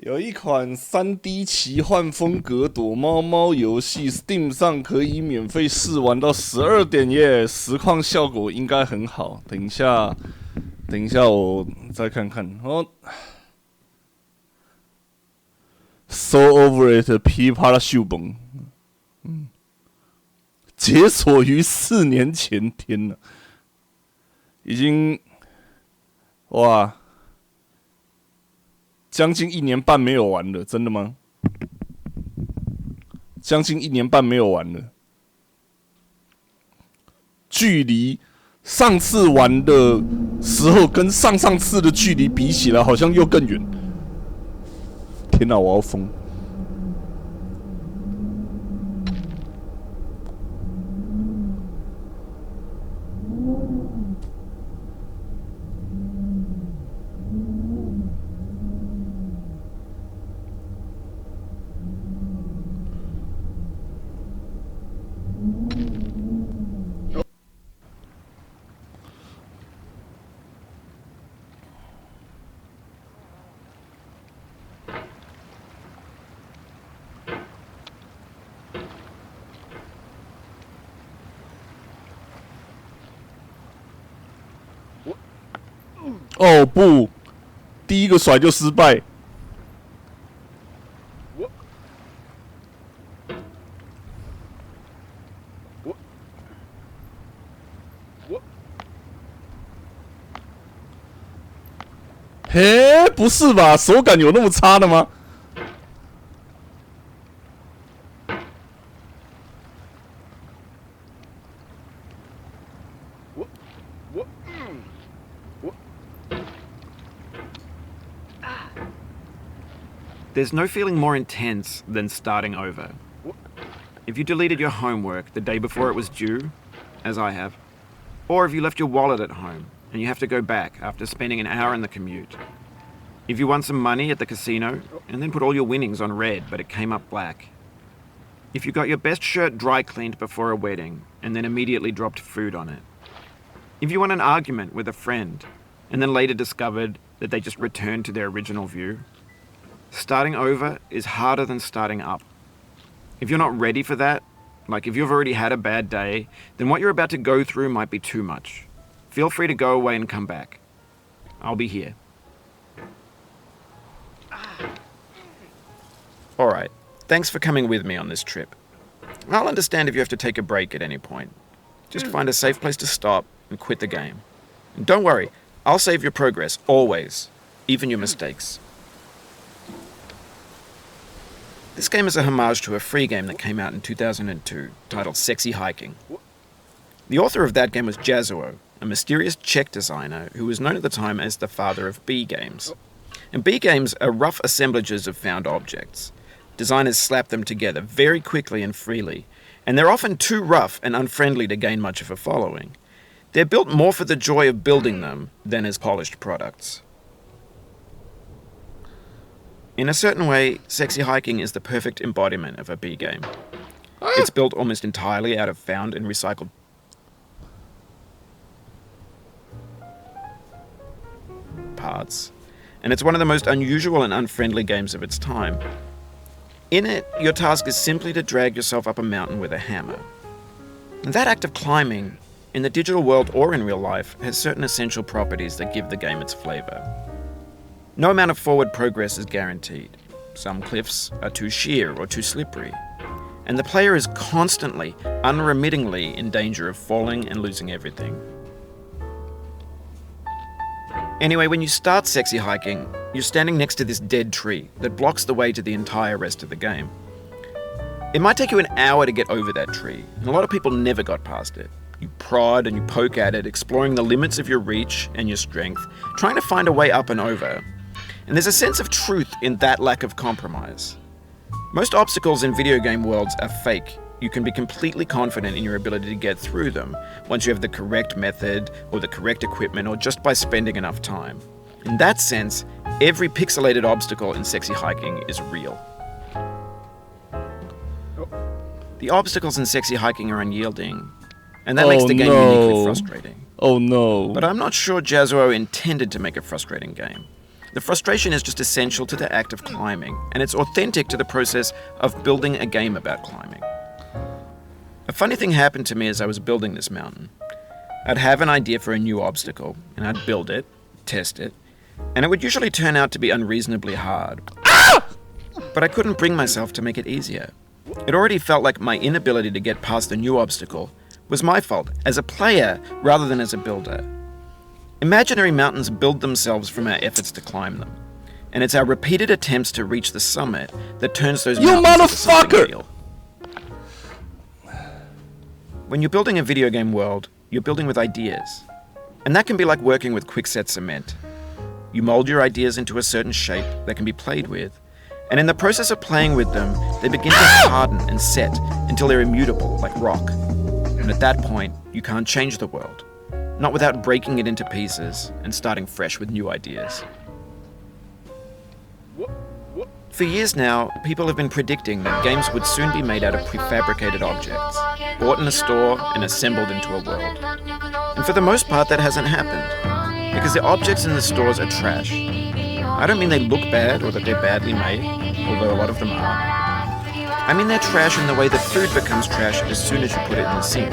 有一款3D 奇幻风格躲猫猫游戏 ，Steam 上可以免费试玩到12点耶，实况效果应该很好。等一下我再看看哦。So over it， 噼啪啦秀崩。解锁于4年前，天哪，已经哇。将近1年半没有玩了，真的吗？将近1年半没有玩了，距离上次玩的时候跟上上次的距离比起来，好像又更远。天哪，我要疯！哦不，第一个甩就失败。嘿，不是吧？手感有那么差的吗？There's no feeling more intense than starting over. If you deleted your homework the day before it was due, as I have, or if you left your wallet at home and you have to go back after spending an hour in the commute. If you won some money at the casino and then put all your winnings on red but it came up black. If you got your best shirt dry cleaned before a wedding and then immediately dropped food on it. If you won an argument with a friend and then later discovered that they just returned to their original view. Starting over is harder than starting up. If you're not ready for that, like if you've already had a bad day, then what you're about to go through might be too much. Feel free to go away and come back. I'll be here. Alright, thanks for coming with me on this trip. I'll understand if you have to take a break at any point. Just find a safe place to stop and quit the game. And don't worry, I'll save your progress, always, even your mistakes. This game is a homage to a free game that came out in 2002, titled Sexy Hiking. The author of that game was Jazuo, a mysterious Czech designer who was known at the time as the father of B games. And B games are rough assemblages of found objects. Designers slap them together very quickly and freely, and they're often too rough and unfriendly to gain much of a following. They're built more for the joy of building them than as polished products. In a certain way, Sexy Hiking is the perfect embodiment of a B game. It's built almost entirely out of found and recycled parts, and it's one of the most unusual and unfriendly games of its time. In it, your task is simply to drag yourself up a mountain with a hammer. And that act of climbing, in the digital world or in real life, has certain essential properties that give the game its flavor. No amount of forward progress is guaranteed. Some cliffs are too sheer or too slippery, and the player is constantly, unremittingly in danger of falling and losing everything. Anyway, when you start Sexy Hiking, you're standing next to this dead tree that blocks the way to the entire rest of the game. It might take you an hour to get over that tree, and a lot of people never got past it. You prod and you poke at it, exploring the limits of your reach and your strength, trying to find a way up and over. And there's a sense of truth in that lack of compromise. Most obstacles in video game worlds are fake. You can be completely confident in your ability to get through them once you have the correct method or the correct equipment or just by spending enough time. In that sense, every pixelated obstacle in Sexy Hiking is real. The obstacles in Sexy Hiking are unyielding, and that makes the game uniquely frustrating. Oh no. But I'm not sure Jazuo intended to make a frustrating game. The frustration is just essential to the act of climbing, and it's authentic to the process of building a game about climbing. A funny thing happened to me as I was building this mountain. I'd have an idea for a new obstacle, and I'd build it, test it, and it would usually turn out to be unreasonably hard. But I couldn't bring myself to make it easier. It already felt like my inability to get past the new obstacle was my fault as a player rather than as a builder. Imaginary mountains build themselves from our efforts to climb them, and it's our repeated attempts to reach the summit that turns those mountains into something real. When you're building a video game world, you're building with ideas, and that can be like working with quickset cement. You mold your ideas into a certain shape that can be played with, and in the process of playing with them, they begin to harden and set until they're immutable, like rock. And at that point, you can't change the world, not without breaking it into pieces and starting fresh with new ideas. For years now, people have been predicting that games would soon be made out of prefabricated objects, bought in a store and assembled into a world. And for the most part, that hasn't happened, because the objects in the stores are trash. I don't mean they look bad or that they're badly made, although a lot of them are. I mean they're trash in the way that food becomes trash as soon as you put it in the sink.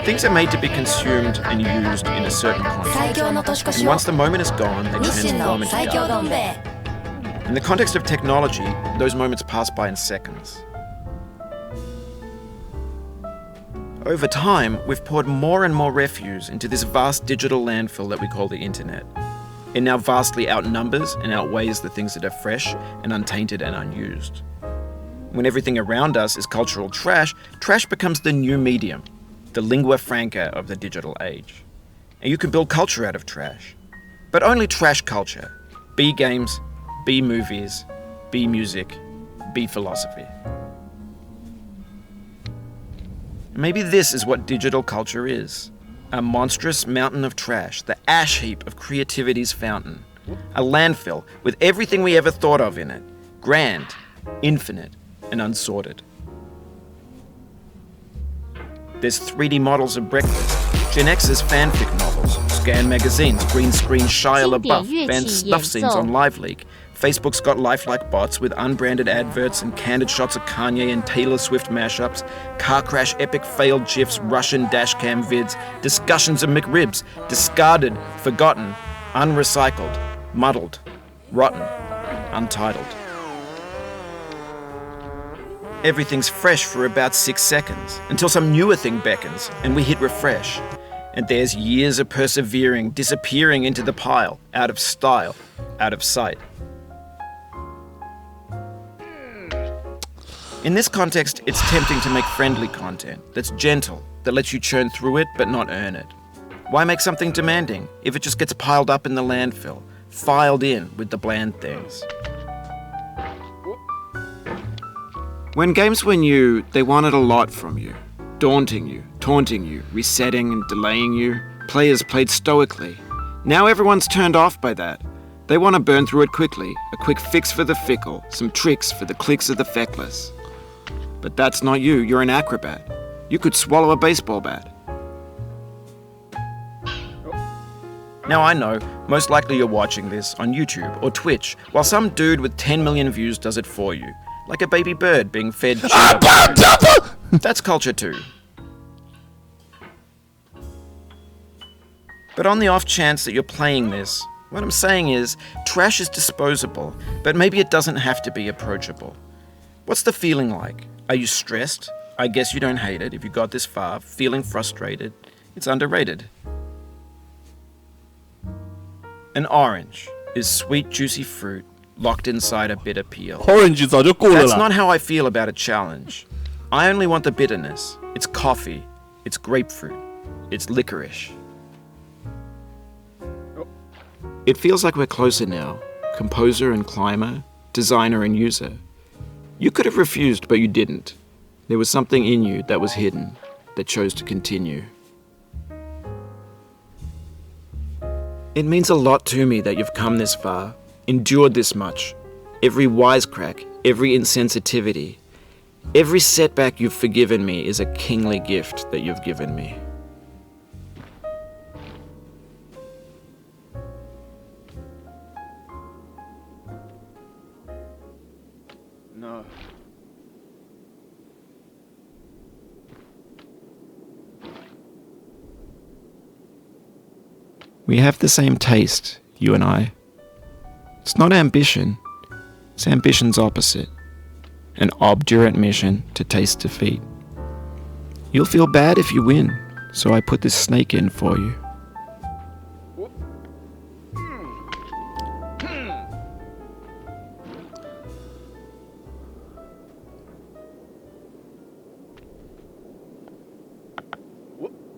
Things are made to be consumed and used in a certain context, and once the moment is gone, they transform into garbage. In the context of technology, those moments pass by in seconds. Over time, we've poured more and more refuse into this vast digital landfill that we call the internet. It now vastly outnumbers and outweighs the things that are fresh and untainted and unused. When everything around us is cultural trash, trash becomes the new medium, the lingua franca of the digital age. And you can build culture out of trash. But only trash culture. B games, B movies, B music, B philosophy. Maybe this is what digital culture is. A monstrous mountain of trash, the ash heap of creativity's fountain. A landfill with everything we ever thought of in it. Grand, infinite, and unsorted. There's 3D models of breakfast, Gen X's fanfic novels, Scan magazines, green screen Shia LaBeouf, banned stuff scenes on LiveLeak. Facebook's got lifelike bots with unbranded adverts and candid shots of Kanye and Taylor Swift mashups, car crash epic failed GIFs, Russian dashcam vids, discussions of McRibs, discarded, forgotten, unrecycled, muddled, rotten, untitled. Everything's fresh for about 6 seconds, until some newer thing beckons, and we hit refresh. And there's years of persevering, disappearing into the pile, out of style, out of sight. In this context, it's tempting to make friendly content that's gentle, that lets you churn through it but not earn it. Why make something demanding if it just gets piled up in the landfill, filed in with the bland things? When games were new, they wanted a lot from you. Daunting you, taunting you, resetting and delaying you. Players played stoically. Now everyone's turned off by that. They want to burn through it quickly, a quick fix for the fickle, some tricks for the clicks of the feckless. But that's not you, you're an acrobat. You could swallow a baseball bat. Now I know, most likely you're watching this on YouTube or Twitch, while some dude with 10 million views does it for you. Like a baby bird being fed That's culture too. But on the off chance that you're playing this, what I'm saying is, trash is disposable, but maybe it doesn't have to be approachable. What's the feeling like? Are you stressed? I guess you don't hate it if you got this far. Feeling frustrated? It's underrated. An orange is sweet, juicy fruit locked inside a bitter peel. Orange 早就过了啦。 That's not how I feel about a challenge. I only want the bitterness. It's coffee. It's grapefruit. It's licorice. It feels like we're closer now. Composer and climber, designer and user. You could have refused, but you didn't. There was something in you that was hidden, that chose to continue. It means a lot to me that you've come this far, endured this much. Every wisecrack, every insensitivity, every setback you've forgiven me is a kingly gift that you've given me. We have the same taste, you and I. It's not ambition. It's ambition's opposite. An obdurate mission to taste defeat. You'll feel bad if you win, so I put this snake in for you.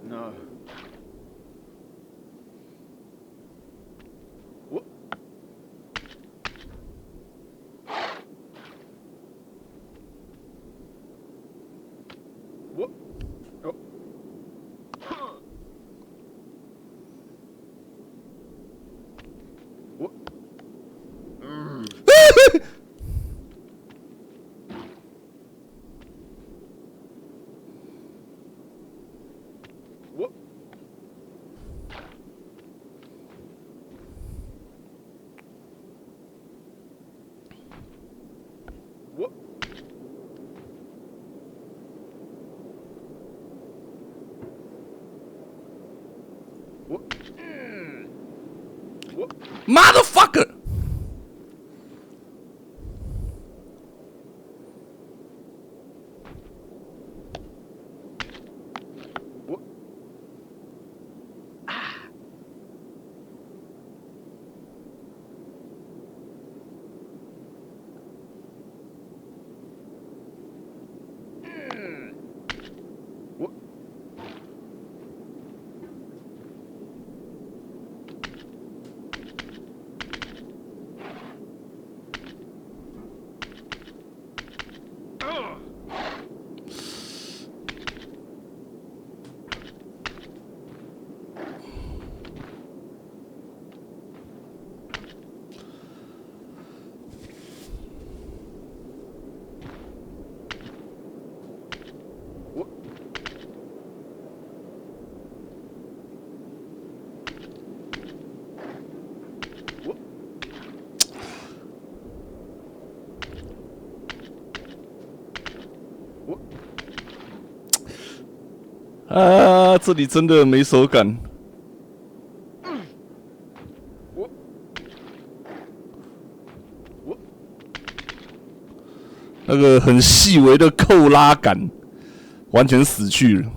No. Motherfucker!啊，这里真的没手感。那个很细微的扣拉感，完全死去了。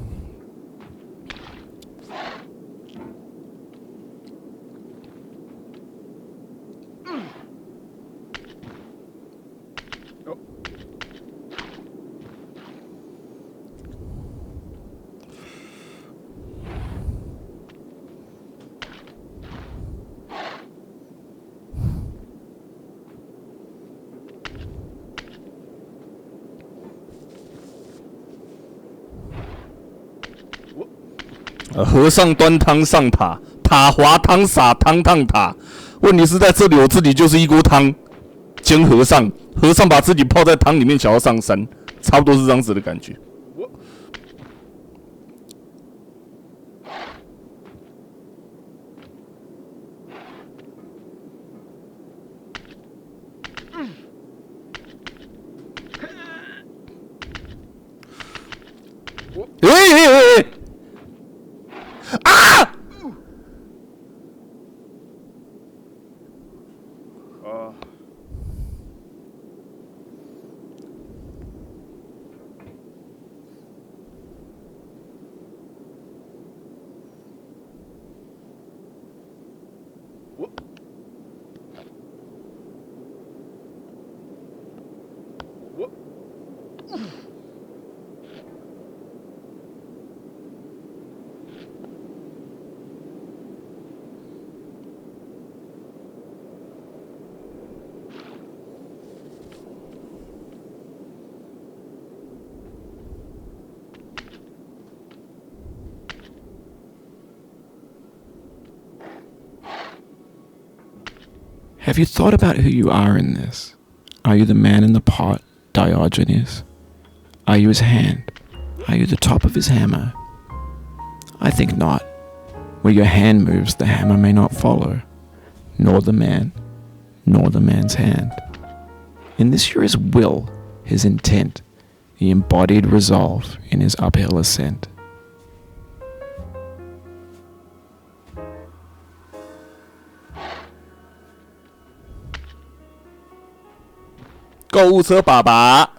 和尚端汤上塔，塔滑汤洒，汤烫塔。问题是在这里，我自己就是一锅汤兼和尚，和尚把自己泡在汤里面，想要上山，差不多是这样子的感觉。啊！Have you thought about who you are in this? Are you the man in the pot, Diogenes? Are you his hand? Are you the top of his hammer? I think not. Where your hand moves, the hammer may not follow, nor the man, nor the man's hand. In this you're his will, his intent, the embodied resolve in his uphill ascent. 购物车爸爸。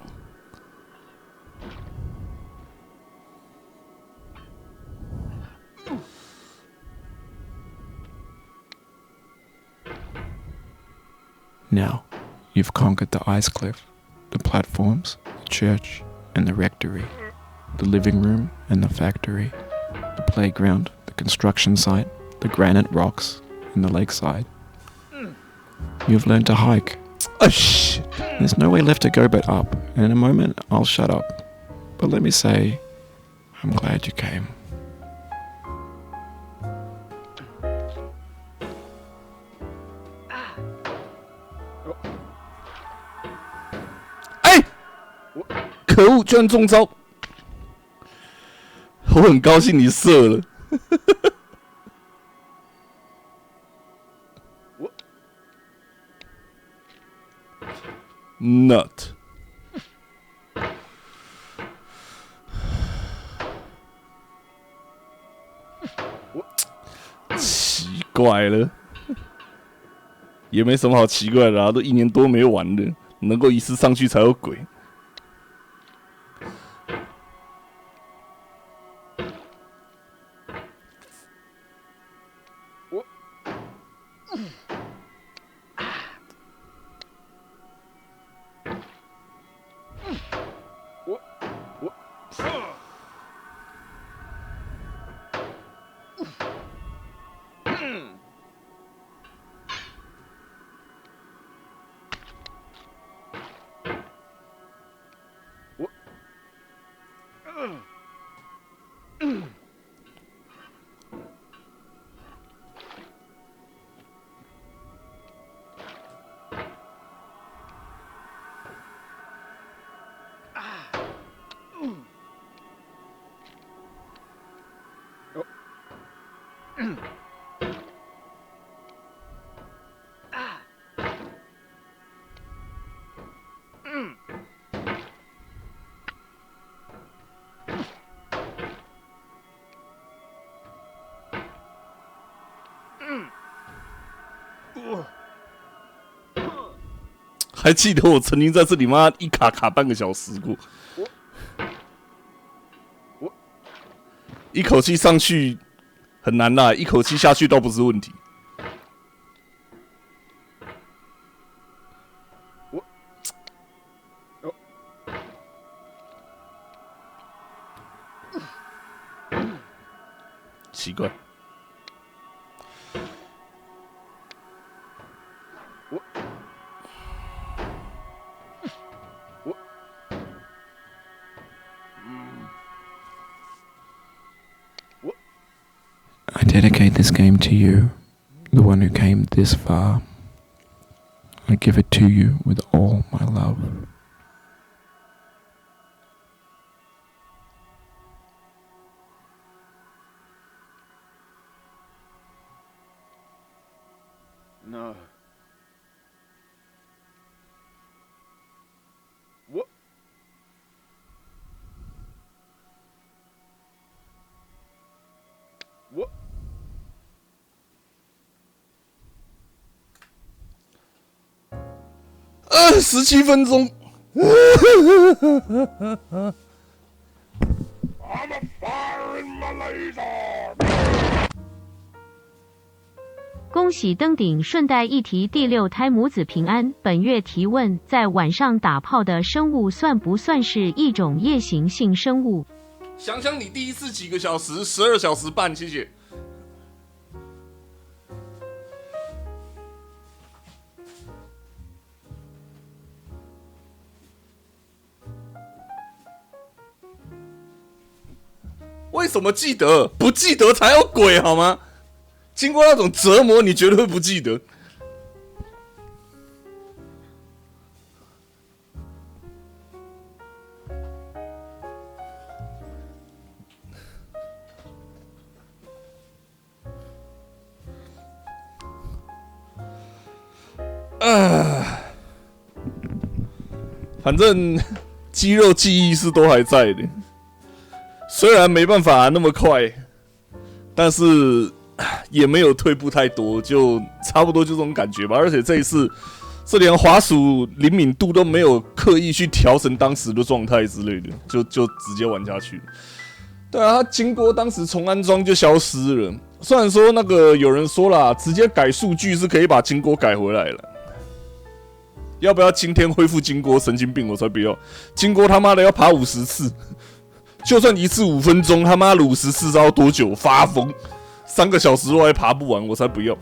Now, you've conquered the ice cliff, the platforms, the church, and the rectory, the living room and the factory, the playground, the construction site, the granite rocks, and the lakeside. You've learned to hike. Oh, shit. There's no way left to go but up, and in a moment I'll shut up. But let me say, I'm glad you came. 可恶，居然中招！我很高兴你射了。Nut。奇怪了，也没什么好奇怪的啊，都1年多没玩了，能够一次上去才有鬼。还记得我曾经在这里妈一卡半个小时过，一口气上去很难啦，一口气下去倒不是问题。奇怪。I dedicate this game to you, the one who came this far. I give it to you with all my love. No. What? What? 17分钟。I'm a firing my laser. 恭喜登顶！顺带一提，第6胎母子平安。本月提问：在晚上打炮的生物算不算是一种夜行性生物？想想你第一次几个小时，12小时半，谢谢。为什么记得？不记得才有鬼好吗？经过那种折磨，你绝对会不记得。反正肌肉记忆是都还在的，虽然没办法那么快，但是也没有退步太多，就差不多就这种感觉吧。而且这一次这连滑鼠灵敏度都没有刻意去调成当时的状态之类的，就直接玩下去。对啊，它经过当时重安装就消失了。虽然说那个有人说啦，直接改数据是可以把经过改回来了。要不要今天恢复经过？神经病，我才不要！经过他妈的要爬50次，就算一次5分钟，他妈的50次要多久？发疯！3个小时我还爬不完，我才不要！